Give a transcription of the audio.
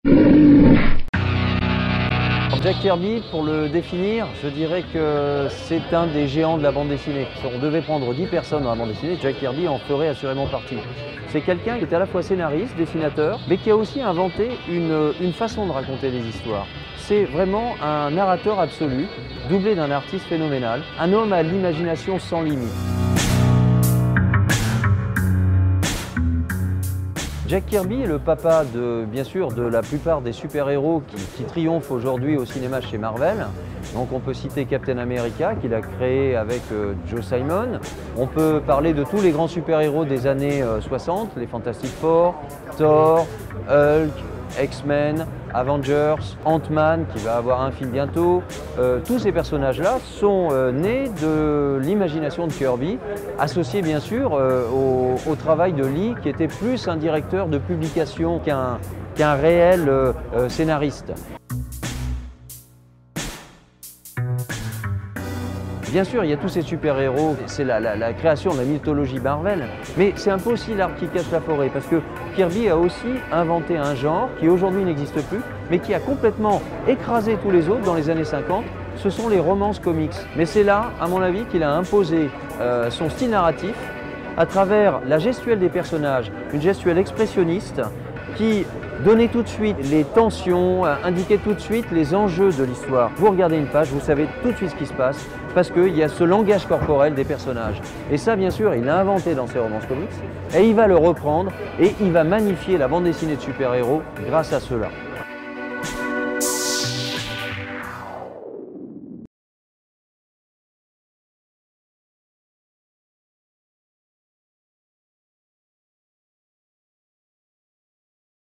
Jack Kirby, pour le définir, je dirais que c'est un des géants de la bande dessinée. Si on devait prendre 10 personnes dans la bande dessinée, Jack Kirby en ferait assurément partie. C'est quelqu'un qui est à la fois scénariste, dessinateur, mais qui a aussi inventé une façon de raconter des histoires. C'est vraiment un narrateur absolu, doublé d'un artiste phénoménal, un homme à l'imagination sans limite. Jack Kirby est le papa, bien sûr, de la plupart des super-héros qui triomphent aujourd'hui au cinéma chez Marvel. Donc on peut citer Captain America, qu'il a créé avec Joe Simon. On peut parler de tous les grands super-héros des années 60, les Fantastic Four, Thor, Hulk, X-Men, Avengers, Ant-Man qui va avoir un film bientôt. Tous ces personnages-là sont nés de l'imagination de Kirby, associé bien sûr au travail de Lee qui était plus un directeur de publication qu'un réel scénariste. Bien sûr, il y a tous ces super-héros, c'est la création de la mythologie Marvel, mais c'est un peu aussi l'arbre qui cache la forêt, parce que Kirby a aussi inventé un genre qui aujourd'hui n'existe plus, mais qui a complètement écrasé tous les autres dans les années 50, ce sont les romances comics. Mais c'est là, à mon avis, qu'il a imposé son style narratif à travers la gestuelle des personnages, une gestuelle expressionniste qui donnait tout de suite les tensions, indiquait tout de suite les enjeux de l'histoire. Vous regardez une page, vous savez tout de suite ce qui se passe, parce qu'il y a ce langage corporel des personnages. Et ça, bien sûr, il l'a inventé dans ses romances comics, et il va le reprendre, et il va magnifier la bande dessinée de super-héros grâce à cela.